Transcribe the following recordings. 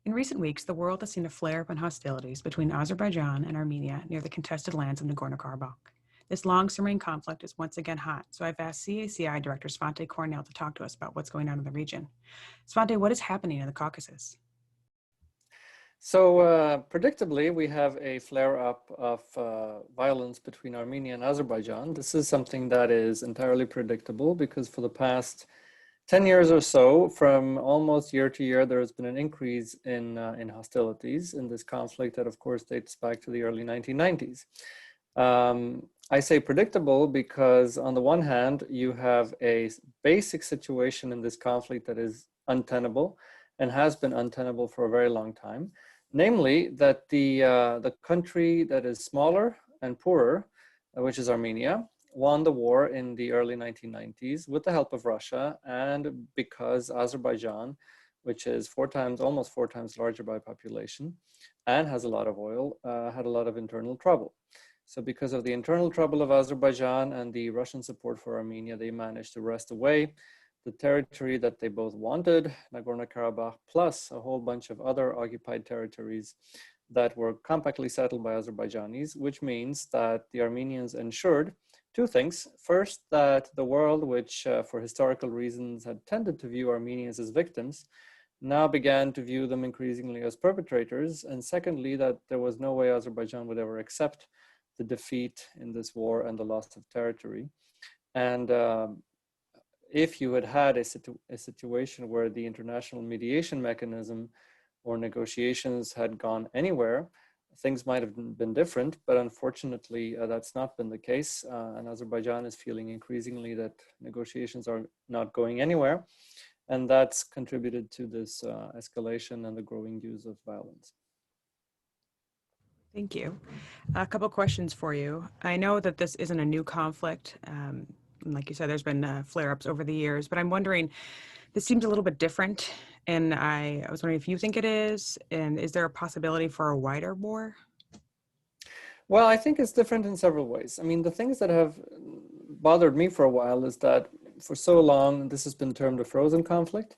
In recent weeks, the world has seen a flare-up in hostilities between Azerbaijan and Armenia near the contested lands of Nagorno-Karabakh. This long-simmering conflict is once again hot, so I've asked CACI Director Svante Cornell to talk to us about what's going on in the region. Svante, what is happening in the Caucasus? So predictably, we have a flare-up of violence between Armenia and Azerbaijan. This is something that is entirely predictable because for the past 10 years or so, from almost year to year, there has been an increase in hostilities in this conflict that, of course, dates back to the early 1990s. I say predictable because, on the one hand, you have a basic situation in this conflict that is untenable and has been untenable for a very long time. Namely, that the country that is smaller and poorer, which is Armenia, won the war in the early 1990s with the help of Russia, and because Azerbaijan, which is almost four times larger by population, and has a lot of oil, had a lot of internal trouble. So because of the internal trouble of Azerbaijan and the Russian support for Armenia, they managed to wrest away the territory that they both wanted, Nagorno-Karabakh, plus a whole bunch of other occupied territories that were compactly settled by Azerbaijanis, which means that the Armenians ensured two things. First, that the world, which for historical reasons had tended to view Armenians as victims, now began to view them increasingly as perpetrators. And secondly, that there was no way Azerbaijan would ever accept the defeat in this war and the loss of territory. And if you had had a situation where the international mediation mechanism or negotiations had gone anywhere, things might have been different, but unfortunately that's not been the case. And Azerbaijan is feeling increasingly that negotiations are not going anywhere. And that's contributed to this escalation and the growing use of violence. Thank you. A couple questions for you. I know that this isn't a new conflict. Like you said, there's been flare-ups over the years, but I'm wondering, this seems a little bit different, and I was wondering if you think it is, and is there a possibility for a wider war? Well, I think it's different in several ways. I mean, the things that have bothered me for a while is that for so long, this has been termed a frozen conflict.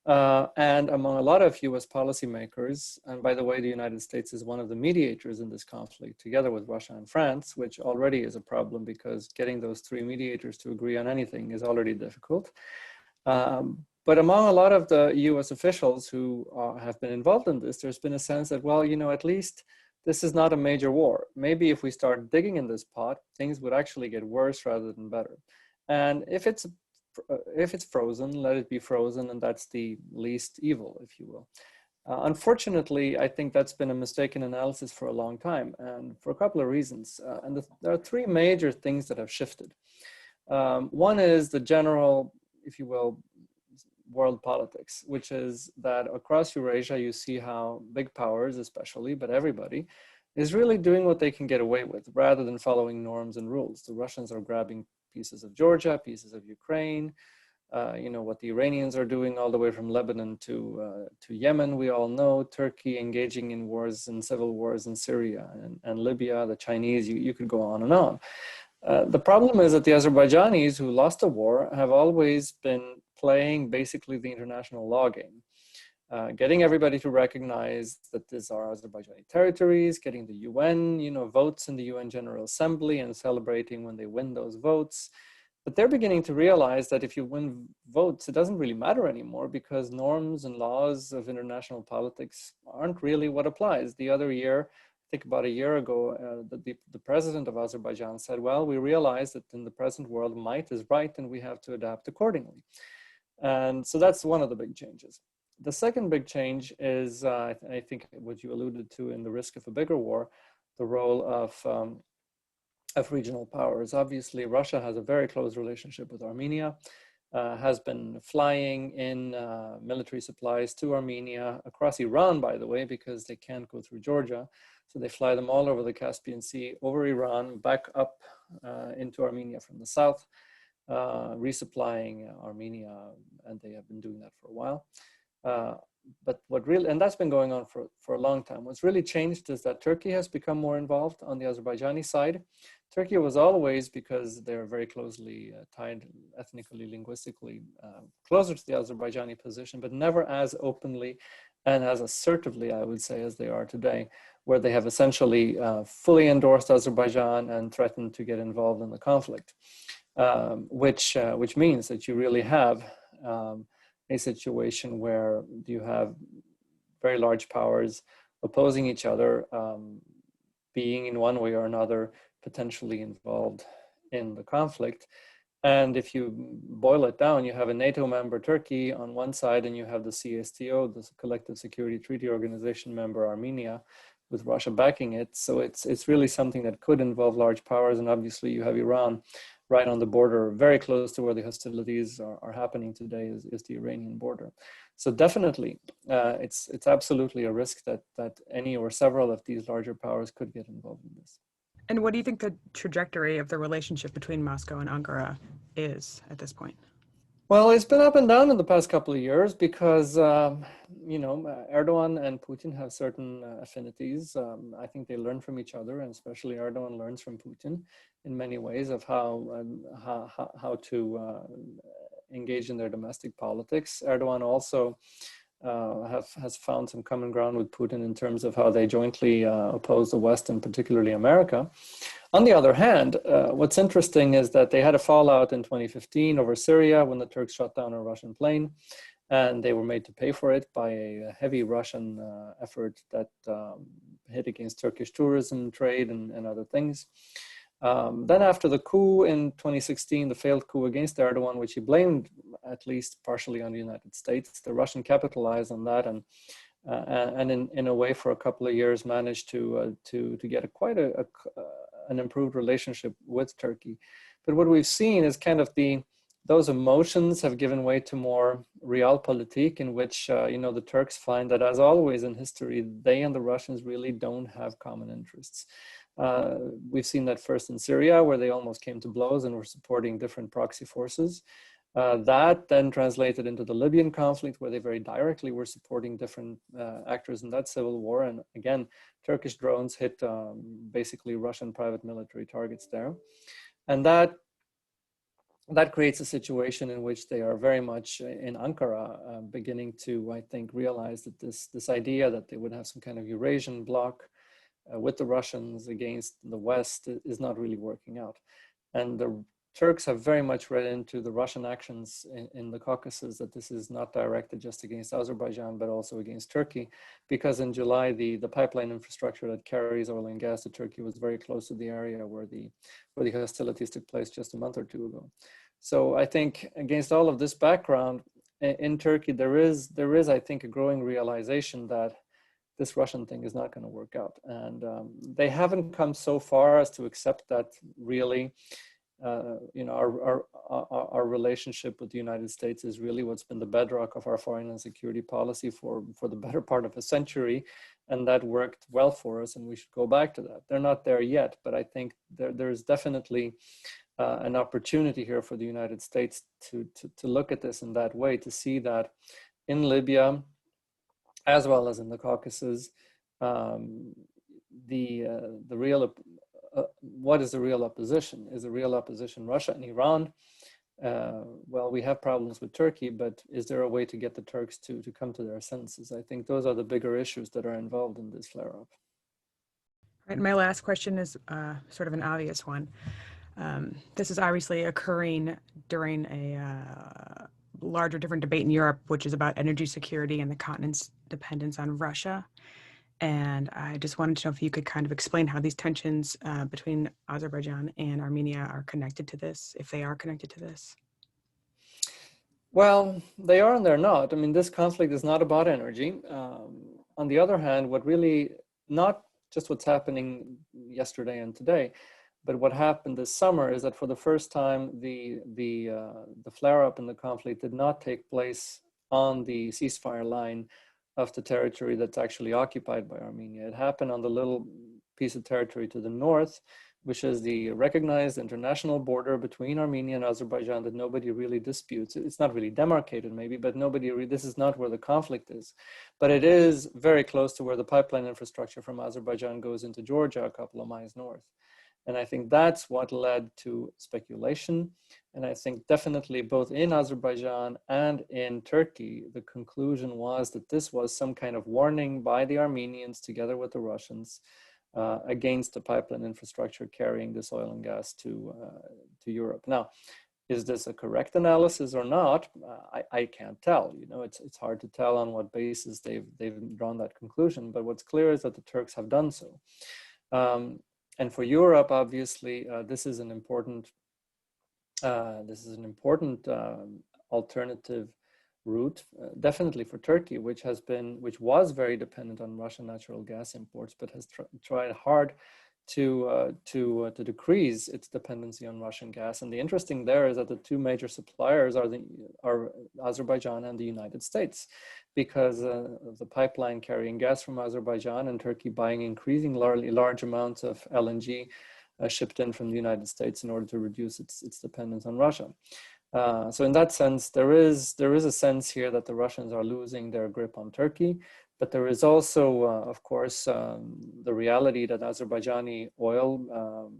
And among a lot of US policymakers, and by the way, the United States is one of the mediators in this conflict, together with Russia and France, which already is a problem because getting those three mediators to agree on anything is already difficult. But among a lot of the US officials who have been involved in this, there's been a sense that, well, at least this is not a major war. Maybe if we start digging in this pot, things would actually get worse rather than better. And if it's frozen, let it be frozen, and that's the least evil, if you will. Unfortunately, I think that's been a mistaken analysis for a long time, and for a couple of reasons. There are three major things that have shifted. One is the general, if you will, world politics, which is that across Eurasia, you see how big powers, especially, but everybody, is really doing what they can get away with, rather than following norms and rules. The Russians are grabbing pieces of Georgia, pieces of Ukraine, what the Iranians are doing all the way from Lebanon to Yemen, we all know, Turkey engaging in wars and civil wars in Syria and Libya, the Chinese, you could go on and on. The problem is that the Azerbaijanis who lost the war have always been playing basically the international law game. Getting everybody to recognize that these are Azerbaijani territories, getting the UN, votes in the UN General Assembly and celebrating when they win those votes. But they're beginning to realize that if you win votes, it doesn't really matter anymore because norms and laws of international politics aren't really what applies. The other year, I think about a year ago, the president of Azerbaijan said, well, we realize that in the present world, might is right and we have to adapt accordingly. And so that's one of the big changes. The second big change is, I think, what you alluded to in the risk of a bigger war, the role of regional powers. Obviously, Russia has a very close relationship with Armenia, has been flying in military supplies to Armenia, across Iran, by the way, because they can't go through Georgia. So they fly them all over the Caspian Sea, over Iran, back up into Armenia from the south, resupplying Armenia, and they have been doing that for a while. But and that's been going on for a long time. What's really changed is that Turkey has become more involved on the Azerbaijani side. Turkey was always, because they're very closely tied ethnically, linguistically, closer to the Azerbaijani position, but never as openly and as assertively, I would say, as they are today, where they have essentially fully endorsed Azerbaijan and threatened to get involved in the conflict, which means that you really have a situation where you have very large powers opposing each other, being in one way or another potentially involved in the conflict. And if you boil it down, you have a NATO member, Turkey, on one side, and you have the CSTO, the Collective Security Treaty Organization member, Armenia, with Russia backing it. So it's really something that could involve large powers. And obviously you have Iran right on the border, very close to where the hostilities are happening today, is the Iranian border. So definitely, it's absolutely a risk that any or several of these larger powers could get involved in this. And what do you think the trajectory of the relationship between Moscow and Ankara is at this point? Well, it's been up and down in the past couple of years because, Erdogan and Putin have certain affinities. I think they learn from each other, and especially Erdogan learns from Putin in many ways of how to engage in their domestic politics. Erdogan also has found some common ground with Putin in terms of how they jointly oppose the West and particularly America. On the other hand, what's interesting is that they had a fallout in 2015 over Syria when the Turks shot down a Russian plane, and they were made to pay for it by a heavy Russian effort that hit against Turkish tourism, trade, and other things. Then after the coup in 2016, the failed coup against Erdogan, which he blamed at least partially on the United States, the Russian capitalized on that and in a way for a couple of years managed to get quite an improved relationship with Turkey. But what we've seen is kind of those emotions have given way to more realpolitik, in which the Turks find that, as always in history, they and the Russians really don't have common interests. We've seen that first in Syria, where they almost came to blows and were supporting different proxy forces. That then translated into the Libyan conflict, where they very directly were supporting different actors in that civil war. And again, Turkish drones hit basically Russian private military targets there. And that creates a situation in which they are very much in Ankara beginning to, I think, realize that this idea that they would have some kind of Eurasian bloc with the Russians against the West is not really working out. And the Turks have very much read into the Russian actions in the Caucasus that this is not directed just against Azerbaijan, but also against Turkey, because in July, the pipeline infrastructure that carries oil and gas to Turkey was very close to the area where the hostilities took place just a month or two ago. So I think against all of this background, in Turkey, there is, I think, a growing realization that this Russian thing is not going to work out. And they haven't come so far as to accept that really, our relationship with the United States is really what's been the bedrock of our foreign and security policy for the better part of a century. And that worked well for us, and we should go back to that. They're not there yet, but I think there's definitely an opportunity here for the United States to look at this in that way, to see that in Libya, as well as in the Caucasus, what is the real opposition? Is the real opposition Russia and Iran? Well, we have problems with Turkey, but is there a way to get the Turks to come to their senses? I think those are the bigger issues that are involved in this flare-up. Right, my last question is sort of an obvious one. This is obviously occurring during a larger, different debate in Europe, which is about energy security and the continent's dependence on Russia. And I just wanted to know if you could kind of explain how these tensions between Azerbaijan and Armenia are connected to this, if they are connected to this. Well, they are and they're not. I mean, this conflict is not about energy. On the other hand, what really, not just what's happening yesterday and today, but what happened this summer is that for the first time, the flare-up in the conflict did not take place on the ceasefire line of the territory that's actually occupied by Armenia. It happened on the little piece of territory to the north, which is the recognized international border between Armenia and Azerbaijan that nobody really disputes. It's not really demarcated maybe, but this is not where the conflict is. But it is very close to where the pipeline infrastructure from Azerbaijan goes into Georgia, a couple of miles north. And I think that's what led to speculation. And I think definitely both in Azerbaijan and in Turkey, the conclusion was that this was some kind of warning by the Armenians together with the Russians against the pipeline infrastructure carrying this oil and gas to Europe. Now, is this a correct analysis or not? I can't tell. You know, it's hard to tell on what basis they've drawn that conclusion. But what's clear is that the Turks have done so. And for Europe, obviously, this is an important alternative route, definitely for Turkey, which was very dependent on Russian natural gas imports, but has tried hard to decrease its dependency on Russian gas. And the interesting there is that the two major suppliers are Azerbaijan and the United States, because the pipeline carrying gas from Azerbaijan and Turkey buying increasingly large amounts of LNG shipped in from the United States in order to reduce its dependence on Russia. So in that sense, there is a sense here that the Russians are losing their grip on Turkey. But there is also, of course, the reality that Azerbaijani oil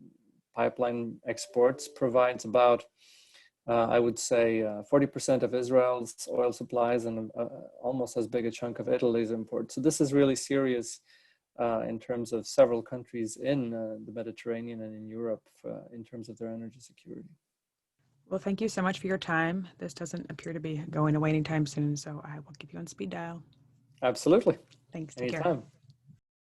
pipeline exports provides about, I would say, 40% of Israel's oil supplies and almost as big a chunk of Italy's imports. So this is really serious in terms of several countries in the Mediterranean and in Europe in terms of their energy security. Well, thank you so much for your time. This doesn't appear to be going away anytime soon, so I will keep you on speed dial. Absolutely. Thanks. Take care. Anytime.